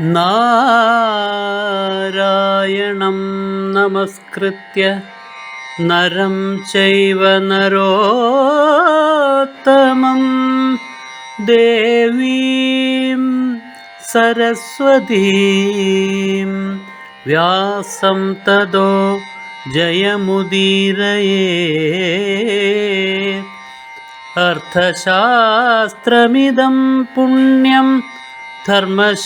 നാരായണം നമസ്കൃത്യ നരം ചൈവ നരോത്തമം ദേവീം സരസ്വതീം വ്യാസം തതോ ജയമുദീരയേ. അർത്ഥശാസ്ത്രമിദം പുണ്യം ധർമ്മശാസ്ത്രമിദം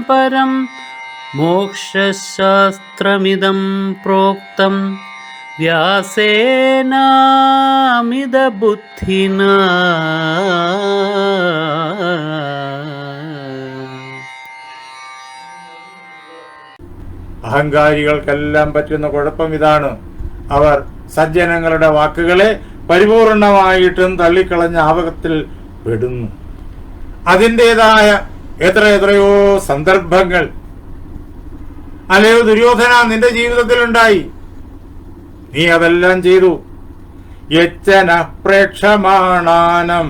പരം മോക്ഷശാസ്ത്രമിദം പ്രോക്തം വ്യാസേനാമിത ബുദ്ധിനാ. അഹങ്കാരികൾക്കെല്ലാം പറ്റുന്ന കുഴപ്പം ഇതാണ്. അവർ സജ്ജനങ്ങളുടെ വാക്കുകളെ പരിപൂർണമായിട്ടും തള്ളിക്കളഞ്ഞ ആപത്തിൽ പെടുന്നു. അതിൻ്റെതായ എത്രയോ സന്ദർഭങ്ങൾ അല്ലയോ ദുര്യോധന നിന്റെ ജീവിതത്തിലുണ്ടായി. നീ അതെല്ലാം ചെയ്തു. യച്ചന പ്രേക്ഷമാണാനം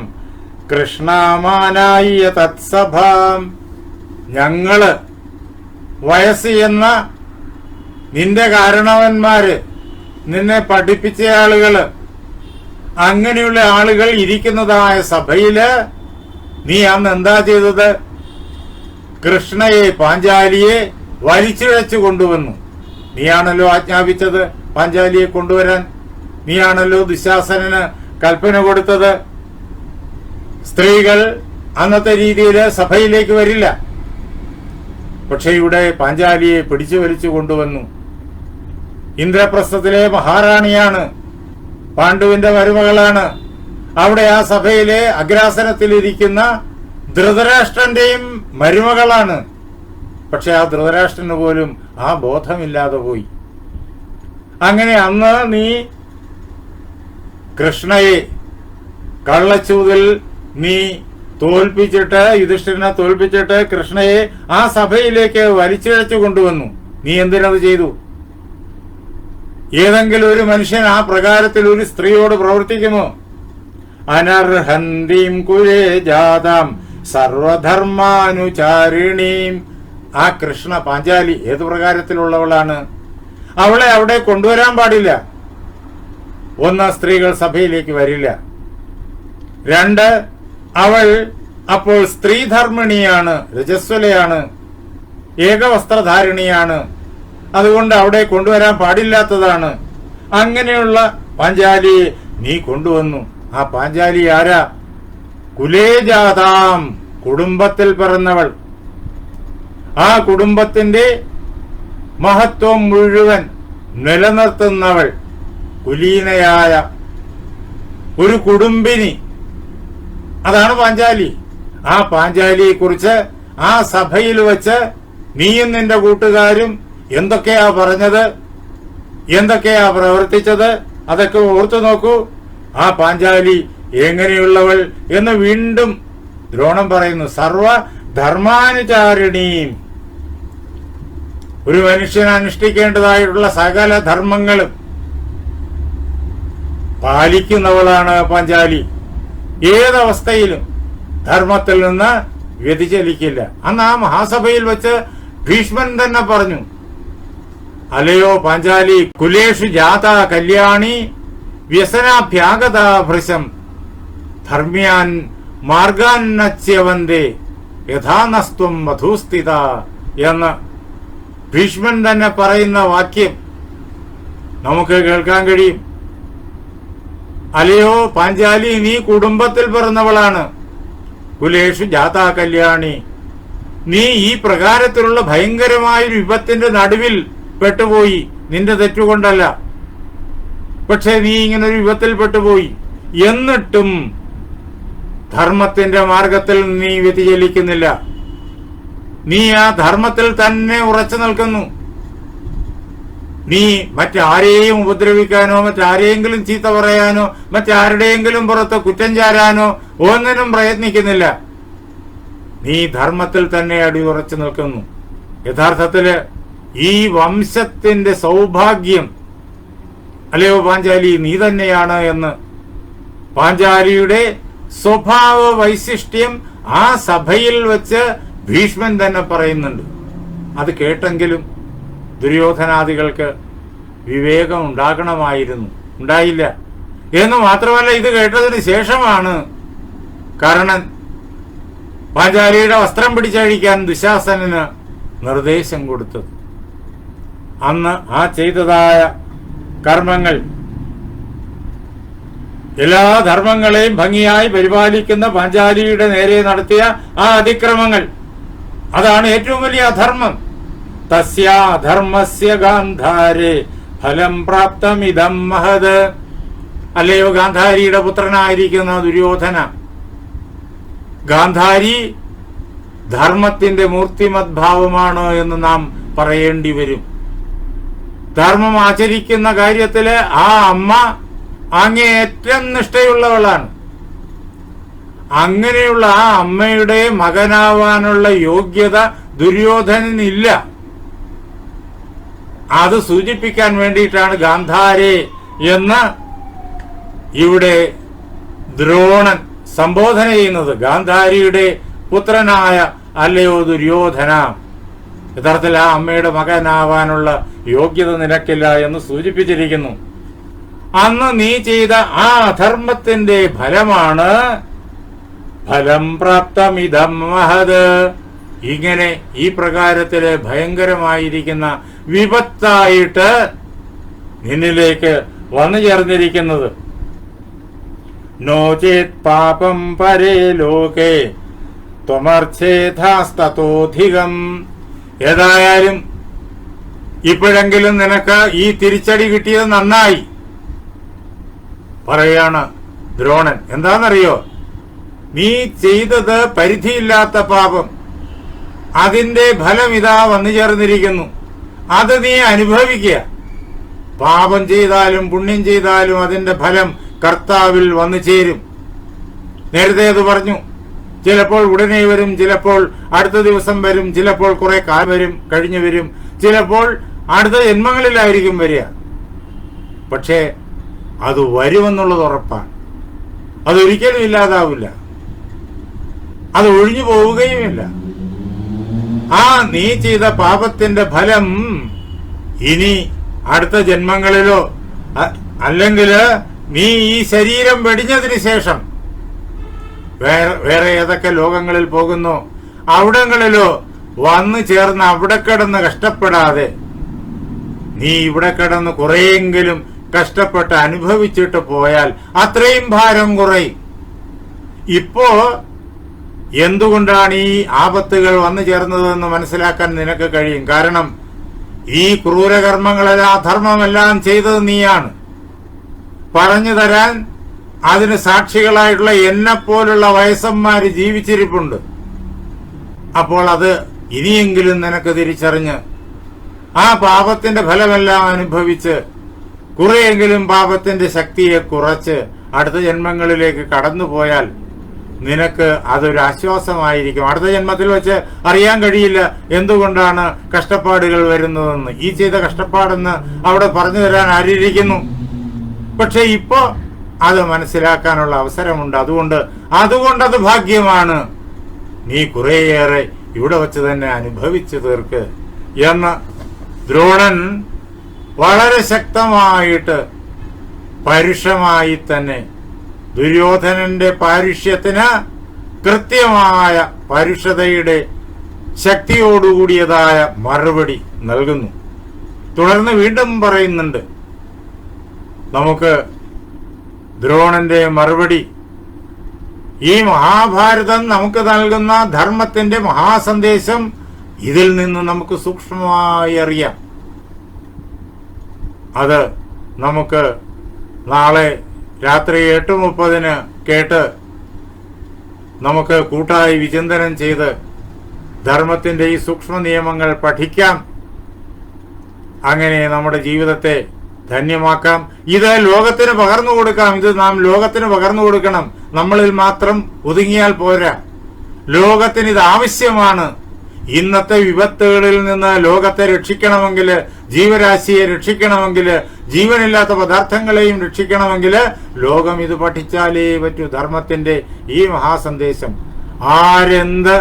കൃഷ്ണമാനായ തത്സഭാം. ഞങ്ങള് വയസ്സ് എന്ന നിന്റെ കാരണവന്മാര്, നിന്നെ പഠിപ്പിച്ച ആളുകള്, അങ്ങനെയുള്ള ആളുകൾ ഇരിക്കുന്നതായ സഭയില് നീ അന്ന് എന്താ ചെയ്തത്? കൃഷ്ണയെ, പാഞ്ചാലിയെ വലിച്ചിഴച്ചു കൊണ്ടുവന്നു. നീയാണല്ലോ ആജ്ഞാപിച്ചത് പാഞ്ചാലിയെ കൊണ്ടുവരാൻ. നീയാണല്ലോ ദുശാസനന് കൽപ്പന കൊടുത്തത്. സ്ത്രീകൾ അന്നത്തെ രീതിയിൽ സഭയിലേക്ക് വരില്ല. പക്ഷെ ഇവിടെ പാഞ്ചാലിയെ പിടിച്ചു വലിച്ചു കൊണ്ടുവന്നു. ഇന്ദ്രപ്രസ്ഥത്തിലെ മഹാറാണിയാണ്, പാണ്ഡുവിന്റെ മരുമകളാണ്. അവിടെ ആ സഭയിലെ അഗ്രാസനത്തിലിരിക്കുന്ന ധൃതരാഷ്ട്രന്റെയും മരുമകളാണ്. പക്ഷെ ആ ധൃതരാഷ്ട്രന് പോലും ആ ബോധമില്ലാതെ പോയി. അങ്ങനെ അന്ന് നീ കൃഷ്ണയെ കള്ളച്ചൂതിൽ നീ തോൽപ്പിച്ചിട്ട്, യുധിഷ്ഠിരനെ തോൽപ്പിച്ചിട്ട് കൃഷ്ണയെ ആ സഭയിലേക്ക് വലിച്ചിഴച്ചു കൊണ്ടുവന്നു. നീ എന്തിനത് ചെയ്തു? ഏതെങ്കിലും ഒരു മനുഷ്യൻ ആ പ്രകാരത്തിൽ ഒരു സ്ത്രീയോട് പ്രവർത്തിക്കുമോ? അനർഹന്തീം കുലേ ജാതാം സർവധർമാനുചാരിണീം. ആ കൃഷ്ണ പാഞ്ചാലി ഏതു പ്രകാരത്തിലുള്ളവളാണ്? അവളെ അവിടെ കൊണ്ടുവരാൻ പാടില്ല. ഒന്ന്, സ്ത്രീകൾ സഭയിലേക്ക് വരില്ല. രണ്ട്, അവൾ അപ്പോൾ സ്ത്രീധർമ്മിണിയാണ്, രജസ്വലയാണ്, ഏകവസ്ത്രധാരിണിയാണ്. അതുകൊണ്ട് അവിടെ കൊണ്ടുവരാൻ പാടില്ലാത്തതാണ്. അങ്ങനെയുള്ള പാഞ്ചാലിയെ നീ കൊണ്ടുവന്നു. ആ പാഞ്ചാലി ആരാ? കുലേജാതാം, കുടുംബത്തിൽ പിറന്നവൾ. ആ കുടുംബത്തിന്റെ മഹത്വം മുഴുവൻ നിലനിർത്തുന്നവൾ, കുലീനയായ ഒരു കുടുംബിനി. അതാണ് പാഞ്ചാലി. ആ പാഞ്ചാലിയെ കുറിച്ച് ആ സഭയിൽ വെച്ച് നീയും നിന്റെ കൂട്ടുകാരും എന്തൊക്കെയാ പറഞ്ഞത്, എന്തൊക്കെയാ പ്രവർത്തിച്ചത്, അതൊക്കെ ഓർത്തു നോക്കൂ. ആ പാഞ്ചാലി എങ്ങനെയുള്ളവൾ എന്ന് വീണ്ടും ദ്രോണം പറയുന്നു. സർവ ധർമാനുചാരിണീം. ഒരു മനുഷ്യൻ അനുഷ്ഠിക്കേണ്ടതായിട്ടുള്ള സകല ധർമ്മങ്ങളും പാലിക്കുന്നവളാണ് പാഞ്ചാലി. ഏതവസ്ഥയിലും ധർമ്മത്തിൽ നിന്ന് വ്യതിചലിക്കില്ല. അന്ന് ആ മഹാസഭയിൽ വെച്ച് ഭീഷ്മൻ തന്നെ പറഞ്ഞു, അലയോ പാഞ്ചാലി, കുലേഷു ജാത കല്യാണി വ്യസനാഭ്യാഗത ഭൃശം ധർമ്മ്യാൻ മാർഗാന്നച്യവന്തേ യഥാനസ്ത്വം മധുസ്ഥിത എന്ന് ഭീഷ്മൻ തന്നെ പറയുന്ന വാക്യം നമുക്ക് കേൾക്കാൻ കഴിയും. അലയോ പാഞ്ചാലി, നീ കുടുംബത്തിൽ പിറന്നവളാണ്. കുലേഷു ജാത കല്യാണി, നീ ഈ പ്രകാരത്തിലുള്ള ഭയങ്കരമായൊരു വിപത്തിന്റെ നടുവിൽ പെട്ടുപോയി. നിന്റെ തെറ്റുകൊണ്ടല്ല, പക്ഷെ നീ ഇങ്ങനൊരു വിപത്തിൽ പെട്ടുപോയി. എന്നിട്ടും ധർമ്മത്തിന്റെ മാർഗത്തിൽ നീ വ്യതിചലിക്കുന്നില്ല. നീ ആ ധർമ്മത്തിൽ തന്നെ ഉറച്ചു നിൽക്കുന്നു. നീ മറ്റാരെയും ഉപദ്രവിക്കാനോ, മറ്റാരെയെങ്കിലും ചീത്ത പറയാനോ, മറ്റാരുടെയെങ്കിലും പുറത്ത് കുറ്റം ചാരാനോ ഒന്നിനും പ്രയത്നിക്കുന്നില്ല. നീ ധർമ്മത്തിൽ തന്നെ അടിയുറച്ചു നിൽക്കുന്നു. യഥാർത്ഥത്തില് ഈ വംശത്തിന്റെ സൗഭാഗ്യം അല്ലയോ പാഞ്ചാലി, നീ തന്നെയാണ് എന്ന് പാഞ്ചാലിയുടെ സ്വഭാവ വൈശിഷ്ട്യം ആ സഭയിൽ വെച്ച് ഭീഷ്മൻ തന്നെ പറയുന്നുണ്ട്. അത് കേട്ടെങ്കിലും ദുര്യോധനാദികൾക്ക് വിവേകം ഉണ്ടാകണമായിരുന്നു, ഉണ്ടായില്ല. എന്ന് മാത്രമല്ല, ഇത് കേട്ടതിന് ശേഷമാണ് കർണൻ പാഞ്ചാലിയുടെ വസ്ത്രം പിടിച്ചഴിക്കാൻ ദുശാസനന് നിർദ്ദേശം കൊടുത്തത്. അന്ന് ആ ചെയ്തതായ കർമ്മങ്ങൾ, എല്ലാ ധർമ്മങ്ങളെയും ഭംഗിയായി പരിപാലിക്കുന്ന പാഞ്ചാലിയുടെ നേരെ നടത്തിയ ആ അതിക്രമങ്ങൾ, അതാണ് ഏറ്റവും വലിയ അധർമ്മം. തസ്യാധർമ്മസ്യ ഗാന്ധാരേ ഫലം പ്രാപ്തമിദം മഹത്. അല്ലയോ ഗാന്ധാരിയുടെ പുത്രനായിരിക്കുന്ന ദുര്യോധന, ഗാന്ധാരി ധർമ്മത്തിന്റെ മൂർത്തിമത് ഭാവമാണ് എന്ന് നാം പറയേണ്ടി വരും. ധർമ്മം ആചരിക്കുന്ന കാര്യത്തില് ആ അമ്മ അങ്ങേയറ്റം നിഷ്ഠയുള്ളവളാണ്. അങ്ങനെയുള്ള ആ അമ്മയുടെ മകനാവാനുള്ള യോഗ്യത ദുര്യോധനനില്ല. അത് സൂചിപ്പിക്കാൻ വേണ്ടിയിട്ടാണ് ഗാന്ധാരേ എന്ന് ഇവിടെ ദ്രോണൻ സംബോധന ചെയ്യുന്നത്. ഗാന്ധാരിയുടെ പുത്രനായ അല്ലയോ ദുര്യോധന, യഥാർത്ഥത്തിൽ ആ അമ്മയുടെ മകനാവാനുള്ള യോഗ്യത നിനക്കില്ല എന്ന് സൂചിപ്പിച്ചിരിക്കുന്നു. അന്ന് നീ ചെയ്ത ആ അധർമ്മത്തിന്റെ ഫലമാണ് ഫലം പ്രാപ്തമിദം മഹത്. ഇങ്ങനെ ഈ പ്രകാരത്തില് ഭയങ്കരമായിരിക്കുന്ന വിപത്തായിട്ട് നിന്നിലേക്ക് വന്നു ചേർന്നിരിക്കുന്നത്. നോചേത് പാപം പരേ ലോകേ ത്വമർച്ഛേഥാസ്തതോധികം. ഏതായാലും ഇപ്പോഴെങ്കിലും നിനക്ക് ഈ തിരിച്ചടി കിട്ടിയത് നന്നായി പറയാണ് ദ്രോണൻ. എന്താണെന്നറിയോ? നീ ചെയ്തത് പരിധിയില്ലാത്ത പാപം, അതിന്റെ ഫലം ഇതാ വന്നു ചേർന്നിരിക്കുന്നു. അത് നീ അനുഭവിക്കുക. പാപം ചെയ്താലും പുണ്യം ചെയ്താലും അതിന്റെ ഫലം കർത്താവിൽ വന്നു ചേരും. നേരത്തെ അത് പറഞ്ഞു. ചിലപ്പോൾ ഉടനെ വരും, ചിലപ്പോൾ അടുത്ത ദിവസം വരും, ചിലപ്പോൾ കുറെ കാലം വരും, കഴിഞ്ഞു വരും, ചിലപ്പോൾ അടുത്ത ജന്മങ്ങളിലായിരിക്കും വരിക. പക്ഷേ അത് വരുമെന്നുള്ളത് ഉറപ്പാണ്. അതൊരിക്കലും ഇല്ലാതാവില്ല, അത് ഒഴിഞ്ഞു പോവുകയുമില്ല. ആ നീ ചെയ്ത പാപത്തിന്റെ ഫലം ഇനി അടുത്ത ജന്മങ്ങളിലോ അല്ലെങ്കിൽ നീ ഈ ശരീരം വെടിഞ്ഞതിന് ശേഷം വേറെ ഏതൊക്കെ ലോകങ്ങളിൽ പോകുന്നു അവിടങ്ങളിലോ വന്നു ചേർന്ന് അവിടെ കിടന്ന് കഷ്ടപ്പെടാതെ നീ ഇവിടെ കിടന്ന് കുറെയെങ്കിലും കഷ്ടപ്പെട്ട് അനുഭവിച്ചിട്ട് പോയാൽ അത്രയും ഭാരം കുറയും. ഇപ്പോ എന്തുകൊണ്ടാണ് ഈ ആപത്തുകൾ വന്നു ചേർന്നതെന്ന് മനസ്സിലാക്കാൻ നിനക്ക് കഴിയും. കാരണം ഈ ക്രൂരകർമ്മങ്ങളെല്ലാം അധർമ്മമെല്ലാം ചെയ്തത് നീയാണ്. പറഞ്ഞു തരാൻ അതിന് സാക്ഷികളായിട്ടുള്ള എന്നെപ്പോലുള്ള വയസ്സന്മാര് ജീവിച്ചിരിപ്പുണ്ട്. അപ്പോൾ അത് ഇനിയെങ്കിലും നിനക്ക് തിരിച്ചറിഞ്ഞ് ആ പാപത്തിന്റെ ഫലമെല്ലാം അനുഭവിച്ച് കുറെയെങ്കിലും പാപത്തിന്റെ ശക്തിയെ കുറച്ച് അടുത്ത ജന്മങ്ങളിലേക്ക് കടന്നുപോയാൽ നിനക്ക് അതൊരു ആശ്വാസമായിരിക്കും. അടുത്ത ജന്മത്തിൽ വെച്ച് അറിയാൻ കഴിയില്ല എന്തുകൊണ്ടാണ് കഷ്ടപ്പാടുകൾ വരുന്നതെന്ന്. ഈ ചെയ്ത കഷ്ടപ്പാടെന്ന് അവിടെ പറഞ്ഞു തരാൻ ആരിയിരിക്കുന്നു? പക്ഷെ ഇപ്പോ അത് മനസ്സിലാക്കാനുള്ള അവസരമുണ്ട്. അതുകൊണ്ടത് ഭാഗ്യമാണ്. നീ കുറേയേറെ ഇവിടെ വച്ച് തന്നെ അനുഭവിച്ചു തീർക്ക് എന്ന് ദ്രോണൻ വളരെ ശക്തമായിട്ട് പരുഷമായി തന്നെ ദുര്യോധനന്റെ പാരുഷ്യത്തിന് കൃത്യമായ പരുഷതയുടെ ശക്തിയോടുകൂടിയതായ മറുപടി നൽകുന്നു. തുടർന്ന് വീണ്ടും പറയുന്നുണ്ട്. നമുക്ക് ദ്രോണന്റെ മറുപടി ഈ മഹാഭാരതം നമുക്ക് നൽകുന്ന ധർമ്മത്തിന്റെ മഹാസന്ദേശം ഇതിൽ നിന്ന് നമുക്ക് സൂക്ഷ്മമായി അറിയാം. അത് നമുക്ക് നാളെ രാത്രി 8:30 കേട്ട് നമുക്ക് കൂട്ടായി വിചിന്തനം ചെയ്ത് ധർമ്മത്തിന്റെ ഈ സൂക്ഷ്മ നിയമങ്ങൾ പഠിക്കാം. അങ്ങനെ നമ്മുടെ ജീവിതത്തെ ധന്യമാക്കാം. ഇത് ലോകത്തിന് പകർന്നു കൊടുക്കാം. ഇത് നാം ലോകത്തിന് പകർന്നു കൊടുക്കണം. നമ്മളിൽ മാത്രം ഒതുങ്ങിയാൽ പോരാ. ലോകത്തിന് ഇത് ആവശ്യമാണ്. ഇന്നത്തെ വിപത്തുകളിൽ നിന്ന് ലോകത്തെ രക്ഷിക്കണമെങ്കിൽ, ജീവരാശിയെ രക്ഷിക്കണമെങ്കിൽ, ജീവനില്ലാത്ത പദാർത്ഥങ്ങളെയും രക്ഷിക്കണമെങ്കിൽ ലോകം ഇത് പഠിച്ചാലേ പറ്റൂ. ധർമ്മത്തിന്റെ ഈ മഹാസന്ദേശം ആരെന്ത്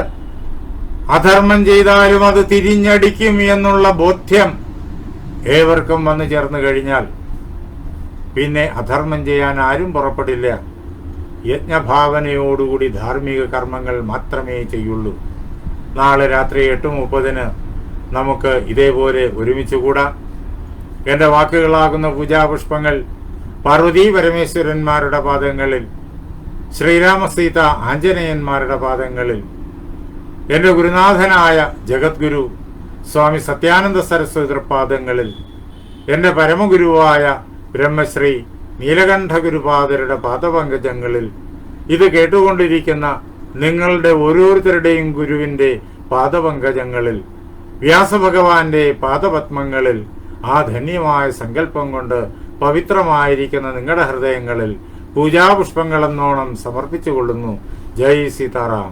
അധർമ്മം ചെയ്താലും അത് തിരിഞ്ഞടിക്കും എന്നുള്ള ബോധ്യം ഏവർക്കും വന്നു ചേർന്ന് കഴിഞ്ഞാൽ പിന്നെ അധർമ്മം ചെയ്യാൻ ആരും പുറപ്പെടില്ല. യജ്ഞഭാവനയോടുകൂടി ധാർമ്മിക കർമ്മങ്ങൾ മാത്രമേ ചെയ്യുള്ളൂ. നാളെ രാത്രി 8:30 നമുക്ക് ഇതേപോലെ ഒരുമിച്ച് കൂടാം. എൻ്റെ വാക്കുകളാകുന്ന പൂജാപുഷ്പങ്ങൾ പാർവതീ പരമേശ്വരന്മാരുടെ പാദങ്ങളിൽ, ശ്രീരാമസീത ആഞ്ജനേയന്മാരുടെ പാദങ്ങളിൽ, എൻ്റെ ഗുരുനാഥനായ ജഗദ്ഗുരു സ്വാമി സത്യാനന്ദ സരസ്വതി പാദങ്ങളിൽ, എൻ്റെ പരമഗുരുവായ ബ്രഹ്മശ്രീ നീലകണ്ഠ ഗുരുപാദരുടെ പാദപങ്കജങ്ങളിൽ, ഇത് കേട്ടുകൊണ്ടിരിക്കുന്ന നിങ്ങളുടെ ഓരോരുത്തരുടെയും ഗുരുവിൻ്റെ പാദപങ്കജങ്ങളിൽ, വ്യാസഭഗവാന്റെ പാദപത്മങ്ങളിൽ ആ ധന്യമായ സങ്കല്പം കൊണ്ട് പവിത്രമായിരിക്കുന്ന നിങ്ങളുടെ ഹൃദയങ്ങളിൽ പൂജാപുഷ്പങ്ങളെന്നോണം സമർപ്പിച്ചുകൊള്ളുന്നു. ജയ് സീതാറാം.